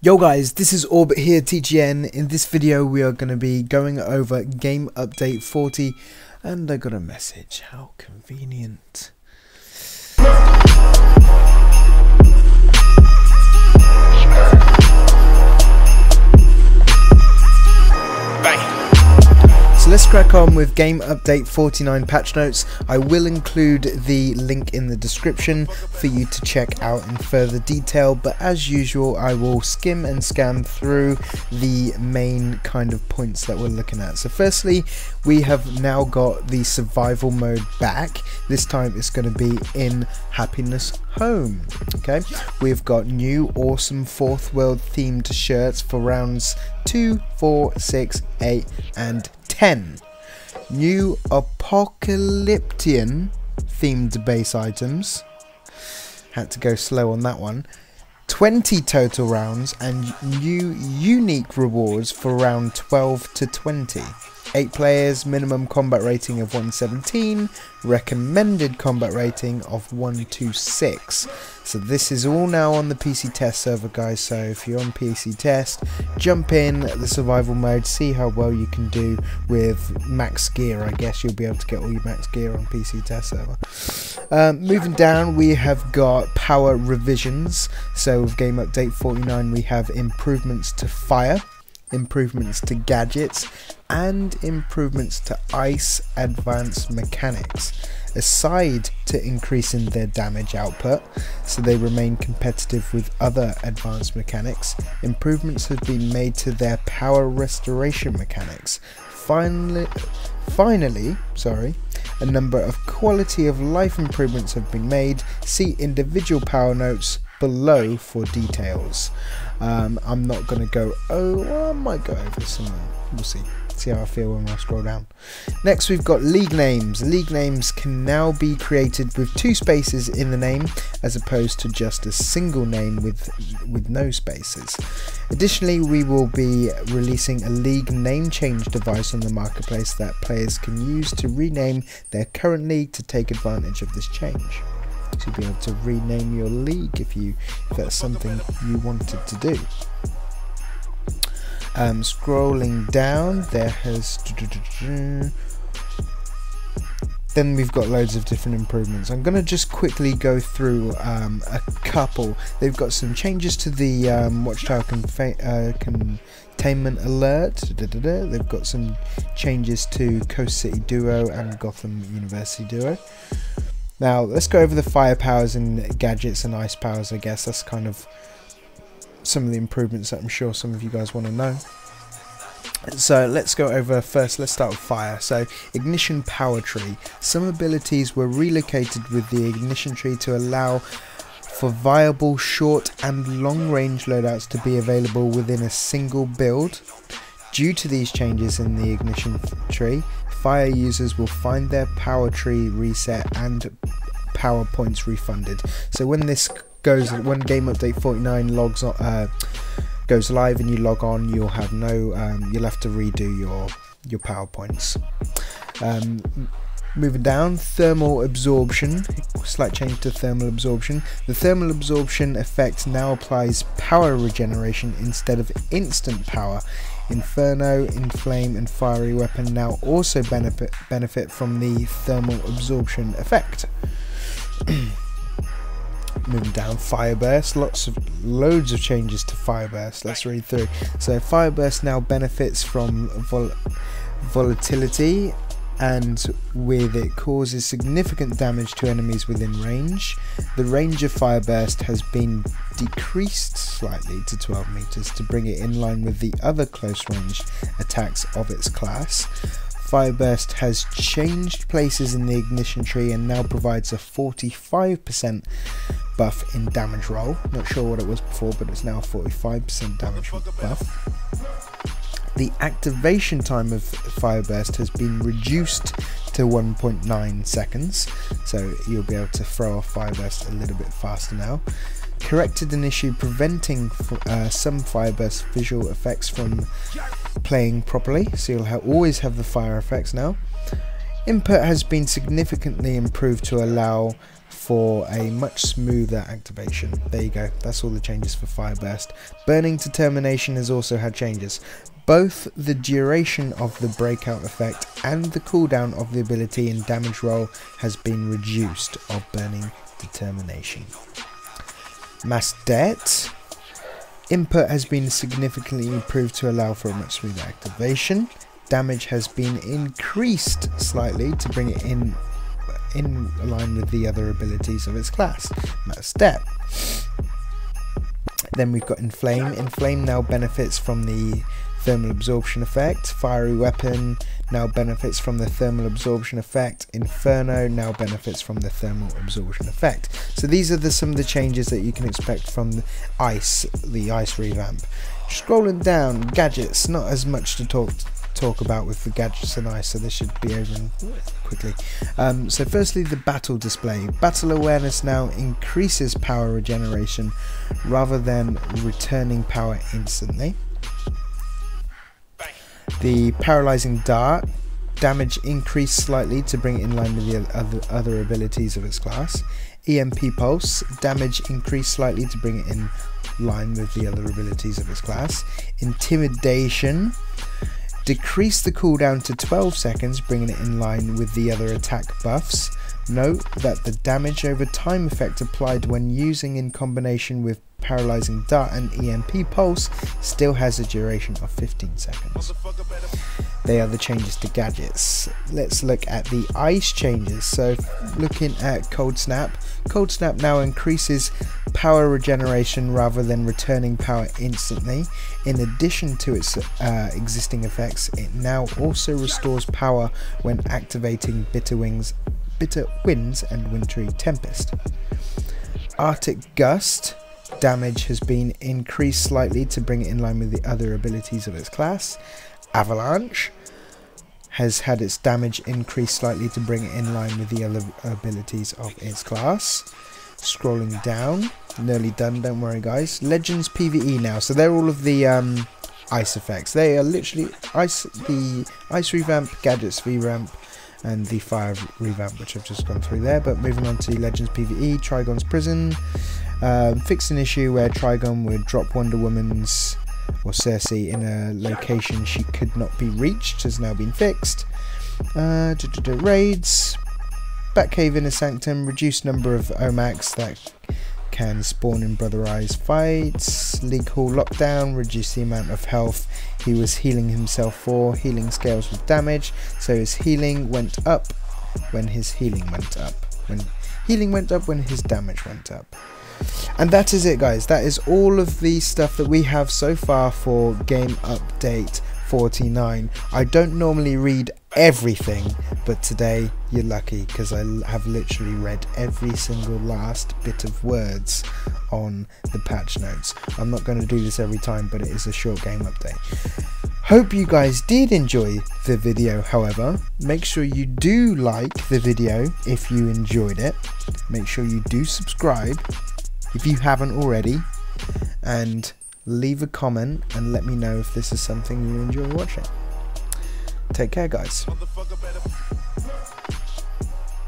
Yo guys, this is Orbit here, TGN. In this video we are going to be going over game update 40 and I got a message. How convenient. So let's crack on with game update 49 patch notes. I will include the link in the description for you to check out in further detail, but as usual I will skim and scan through the main kind of points that we're looking at. So firstly, we have now got the survival mode back. This time it's going to be in Happiness Home. Okay, we've got new awesome fourth world themed shirts for rounds 2, 4, 6, 8 and 10. New apocalyptian themed base items. Had to go slow on that one. 20 total rounds and new unique rewards for round 12 to 20. 8 players, minimum combat rating of 117, recommended combat rating of 126. So this is all now on the PC test server, guys. So if you're on PC test, jump in the survival mode, see how well you can do with max gear. I guess you'll be able to get all your max gear on PC test server. Moving down, we have got power revisions. So with game update 49 we have improvements to fire, improvements to gadgets and improvements to ice advanced mechanics, aside to increasing their damage output so they remain competitive with other advanced mechanics. Improvements have been made to their power restoration mechanics. Finally, a number of quality of life improvements have been made. See individual power notes below for details. I'm not going to go, I might go over some, we'll see how I feel when I scroll down. Next we've got league names. League names can now be created with 2 spaces in the name as opposed to just a single name with no spaces. Additionally, we will be releasing a league name change device on the marketplace that players can use to rename their current league to take advantage of this change. So you'll be able to rename your league if that's something you wanted to do. Scrolling down, there has then we've got loads of different improvements. I'm going to just quickly go through a couple. They've got some changes to the Watchtower containment alert. They've got some changes to Coast City Duo and Gotham University Duo. Now let's go over the fire powers and gadgets and ice powers. I guess that's kind of some of the improvements that I'm sure some of you guys want to know. So let's go over first, let's start with fire. So ignition power tree. Some abilities were relocated with the ignition tree to allow for viable short and long range loadouts to be available within a single build. Due to these changes in the ignition tree, fire users will find their power tree reset and power points refunded. So when when game update 49 goes live and you log on, you'll have you'll have to redo your power points. Moving down, thermal absorption. Slight change to thermal absorption. The thermal absorption effect now applies power regeneration instead of instant power. Inferno, Inflame and Fiery Weapon now also benefit from the thermal absorption effect. Moving down, Fireburst. Loads of changes to Fireburst. Let's read through. So Fireburst now benefits from volatility, and with it causes significant damage to enemies within range. The range of Fireburst has been decreased slightly to 12 meters to bring it in line with the other close range attacks of its class. Fireburst has changed places in the ignition tree and now provides a 45% buff in damage roll. Not sure what it was before, but it's now a 45% damage buff. The activation time of Fireburst has been reduced to 1.9 seconds, so you'll be able to throw off Fireburst a little bit faster now. Corrected an issue preventing some Fireburst visual effects from playing properly, so you'll always have the fire effects now. Input has been significantly improved to allow for a much smoother activation. There you go, that's all the changes for Fire Burst. Burning Determination has also had changes. Both the duration of the breakout effect and the cooldown of the ability and damage roll has been reduced of Burning Determination. Mass Debt. Input has been significantly improved to allow for a much smoother activation. Damage has been increased slightly to bring it in line with the other abilities of its class. Mass Debt. Then we've got Inflame. Inflame now benefits from the thermal absorption effect. Fiery Weapon now benefits from the thermal absorption effect. Inferno now benefits from the thermal absorption effect. So these are some of the changes that you can expect from the ice revamp. Scrolling down, gadgets, not as much to talk about with the gadgets and ice, so this should be over quickly. So firstly, the battle display. Battle awareness now increases power regeneration rather than returning power instantly. The paralyzing dart, damage increased slightly to bring it in line with the other abilities of its class. EMP pulse, damage increased slightly to bring it in line with the other abilities of its class. Intimidation, decrease the cooldown to 12 seconds, bringing it in line with the other attack buffs. Note that the damage over time effect applied when using in combination with Paralyzing Dart and EMP Pulse still has a duration of 15 seconds. They are the changes to gadgets. Let's look at the ice changes. So looking at Cold Snap. Cold Snap now increases power regeneration rather than returning power instantly. In addition to its existing effects, it now also restores power when activating Bitter Winds and Wintry Tempest. Arctic Gust. Damage has been increased slightly to bring it in line with the other abilities of its class. Avalanche has had its damage increased slightly to bring it in line with the other abilities of its class. Scrolling down, nearly done, don't worry guys. Legends PvE now, so they're all of the ice effects. They are literally the ice revamp, gadgets revamp, and the fire revamp, which I've just gone through there. But moving on to Legends PvE, Trigon's Prison. Fixed an issue where Trigon would drop Wonder Woman's or Cersei in a location she could not be reached, has now been fixed. Raids, Batcave Inner Sanctum, reduced number of Omax that can spawn in Brother Eyes fights. League Hall Lockdown, reduced the amount of health he was healing himself for. Healing scales with damage, so his healing went up when his healing went up. When healing went up when his damage went up. And that is it guys, that is all of the stuff that we have so far for game update 49. I don't normally read everything, but today you're lucky because I have literally read every single last bit of words on the patch notes. I'm not going to do this every time, but it is a short game update. Hope you guys did enjoy the video. However, make sure you do like the video if you enjoyed it. Make sure you do subscribe if you haven't already, and leave a comment and let me know if this is something you enjoy watching. Take care guys.